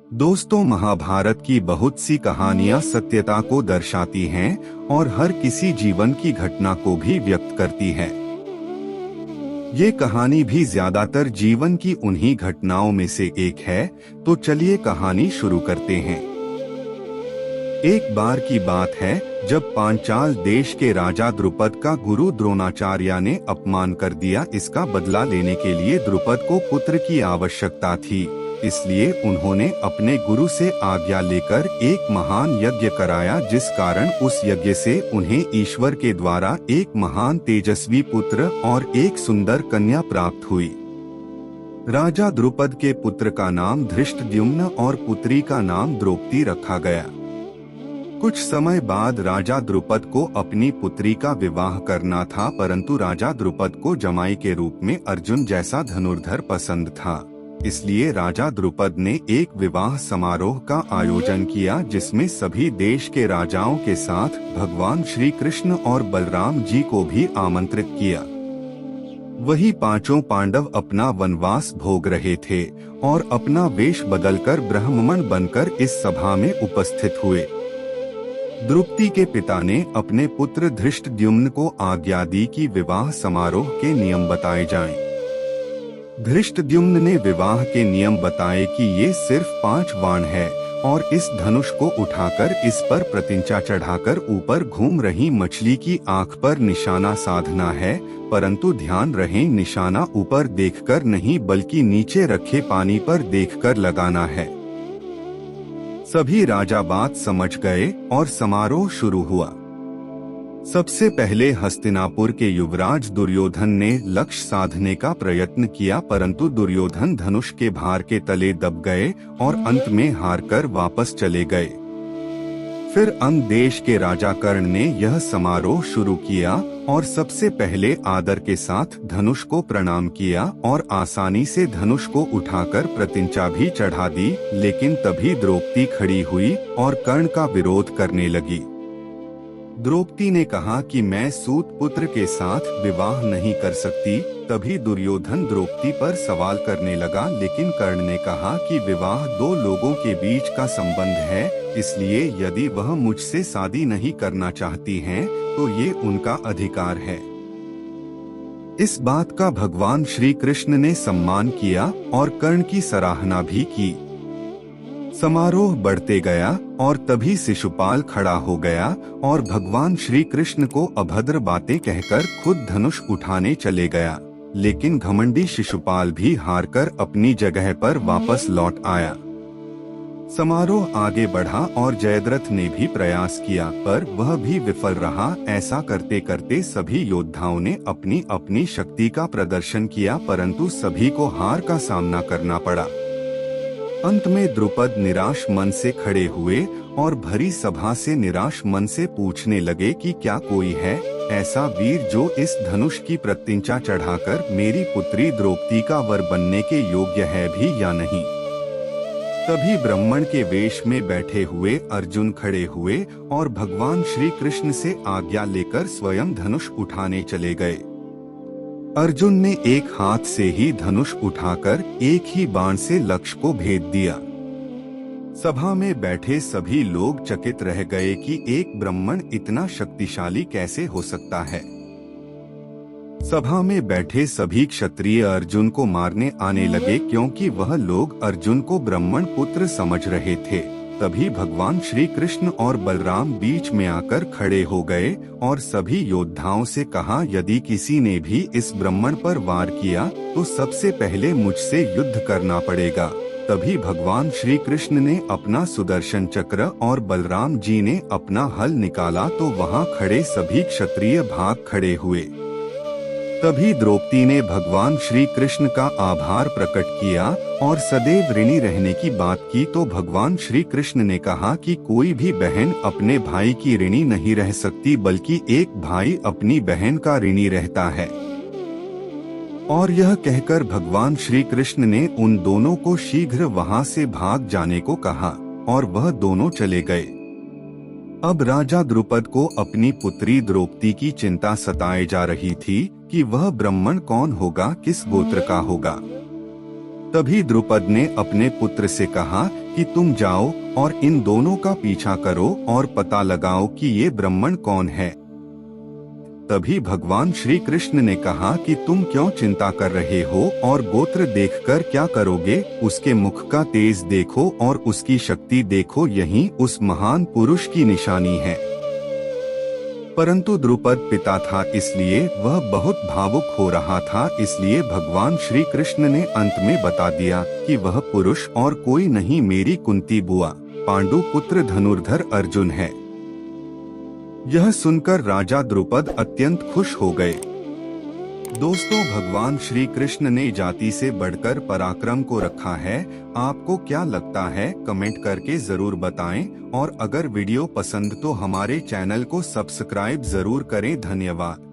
दोस्तों, महाभारत की बहुत सी कहानियां सत्यता को दर्शाती हैं और हर किसी जीवन की घटना को भी व्यक्त करती है। ये कहानी भी ज्यादातर जीवन की उन्हीं घटनाओं में से एक है। तो चलिए कहानी शुरू करते हैं। एक बार की बात है जब पांचाल देश के राजा द्रुपद का गुरु द्रोणाचार्य ने अपमान कर दिया। इसका बदला लेने के लिए द्रुपद को पुत्र की आवश्यकता थी, इसलिए उन्होंने अपने गुरु से आज्ञा लेकर एक महान यज्ञ कराया, जिस कारण उस यज्ञ से उन्हें ईश्वर के द्वारा एक महान तेजस्वी पुत्र और एक सुंदर कन्या प्राप्त हुई। राजा द्रुपद के पुत्र का नाम धृष्टद्युम्न और पुत्री का नाम द्रौपदी रखा गया। कुछ समय बाद राजा द्रुपद को अपनी पुत्री का विवाह करना था, परंतु राजा द्रुपद को जमाई के रूप में अर्जुन जैसा धनुर्धर पसंद था। इसलिए राजा द्रुपद ने एक विवाह समारोह का आयोजन किया, जिसमें सभी देश के राजाओं के साथ भगवान श्री कृष्ण और बलराम जी को भी आमंत्रित किया। वही पांचों पांडव अपना वनवास भोग रहे थे और अपना वेश बदलकर ब्राह्मण बनकर इस सभा में उपस्थित हुए। द्रौपदी के पिता ने अपने पुत्र धृष्टद्युम्न को आज्ञा दी कि विवाह समारोह के नियम बताए जाएं। धृष्टद्युम्न ने विवाह के नियम बताए कि ये सिर्फ 5 बाण है और इस धनुष को उठाकर इस पर प्रतिंचा चढ़ाकर ऊपर घूम रही मछली की आंख पर निशाना साधना है, परंतु ध्यान रहे निशाना ऊपर देखकर नहीं बल्कि नीचे रखे पानी पर देखकर लगाना है। सभी राजा बात समझ गए और समारोह शुरू हुआ। सबसे पहले हस्तिनापुर के युवराज दुर्योधन ने लक्ष्य साधने का प्रयत्न किया, परंतु दुर्योधन धनुष के भार के तले दब गए और अंत में हारकर वापस चले गए। फिर अंग देश के राजा कर्ण ने यह समारोह शुरू किया और सबसे पहले आदर के साथ धनुष को प्रणाम किया और आसानी से धनुष को उठाकर प्रतिंचा भी चढ़ा दी, लेकिन तभी द्रौपदी खड़ी हुई और कर्ण का विरोध करने लगी। द्रौपदी ने कहा कि मैं सूत पुत्र के साथ विवाह नहीं कर सकती। तभी दुर्योधन द्रौपदी पर सवाल करने लगा, लेकिन कर्ण ने कहा कि विवाह 2 लोगों के बीच का संबंध है, इसलिए यदि वह मुझसे शादी नहीं करना चाहती हैं, तो ये उनका अधिकार है। इस बात का भगवान श्री कृष्ण ने सम्मान किया और कर्ण की सराहना भी की। समारोह बढ़ते गया और तभी शिशुपाल खड़ा हो गया और भगवान श्री कृष्ण को अभद्र बातें कहकर खुद धनुष उठाने चले गया, लेकिन घमंडी शिशुपाल भी हारकर अपनी जगह पर वापस लौट आया। समारोह आगे बढ़ा और जयद्रथ ने भी प्रयास किया, पर वह भी विफल रहा। ऐसा करते करते सभी योद्धाओं ने अपनी अपनी शक्ति का प्रदर्शन किया, परंतु सभी को हार का सामना करना पड़ा। अंत में द्रुपद निराश मन से खड़े हुए और भरी सभा से निराश मन से पूछने लगे कि क्या कोई है ऐसा वीर जो इस धनुष की प्रतिंचा चढ़ाकर मेरी पुत्री द्रौपदी का वर बनने के योग्य है भी या नहीं। तभी ब्राह्मण के वेश में बैठे हुए अर्जुन खड़े हुए और भगवान श्री कृष्ण से आज्ञा लेकर स्वयं धनुष उठाने चले गए। अर्जुन ने एक हाथ से ही धनुष उठाकर एक ही बाण से लक्ष्य को भेद दिया। सभा में बैठे सभी लोग चकित रह गए कि एक ब्राह्मण इतना शक्तिशाली कैसे हो सकता है। सभा में बैठे सभी क्षत्रिय अर्जुन को मारने आने लगे, क्योंकि वह लोग अर्जुन को ब्राह्मण पुत्र समझ रहे थे। तभी भगवान श्री कृष्ण और बलराम बीच में आकर खड़े हो गए और सभी योद्धाओं से कहा, यदि किसी ने भी इस ब्राह्मण पर वार किया तो सबसे पहले मुझसे युद्ध करना पड़ेगा। तभी भगवान श्री कृष्ण ने अपना सुदर्शन चक्र और बलराम जी ने अपना हल निकाला, तो वहां खड़े सभी क्षत्रिय भाग खड़े हुए। तभी द्रौपदी ने भगवान श्री कृष्ण का आभार प्रकट किया और सदैव ऋणी रहने की बात की, तो भगवान श्री कृष्ण ने कहा कि कोई भी बहन अपने भाई की ऋणी नहीं रह सकती, बल्कि एक भाई अपनी बहन का ऋणी रहता है। और यह कहकर भगवान श्री कृष्ण ने उन दोनों को शीघ्र वहां से भाग जाने को कहा और वह दोनों चले गए। अब राजा द्रुपद को अपनी पुत्री द्रौपदी की चिंता सताए जा रही थी कि वह ब्राह्मण कौन होगा, किस गोत्र का होगा। तभी द्रुपद ने अपने पुत्र से कहा कि तुम जाओ और इन दोनों का पीछा करो और पता लगाओ कि ये ब्राह्मण कौन है। तभी भगवान श्री कृष्ण ने कहा कि तुम क्यों चिंता कर रहे हो और गोत्र देखकर क्या करोगे, उसके मुख का तेज देखो और उसकी शक्ति देखो, यही उस महान पुरुष की निशानी है। परंतु द्रुपद पिता था इसलिए वह बहुत भावुक हो रहा था, इसलिए भगवान श्री कृष्ण ने अंत में बता दिया कि वह पुरुष और कोई नहीं, मेरी कुंती बुआ पांडु पुत्र धनुर्धर अर्जुन है। यह सुनकर राजा द्रुपद अत्यंत खुश हो गए। दोस्तों, भगवान श्री कृष्ण ने जाति से बढ़कर पराक्रम को रखा है। आपको क्या लगता है, कमेंट करके जरूर बताएं और अगर वीडियो पसंद तो हमारे चैनल को सब्सक्राइब जरूर करें। धन्यवाद।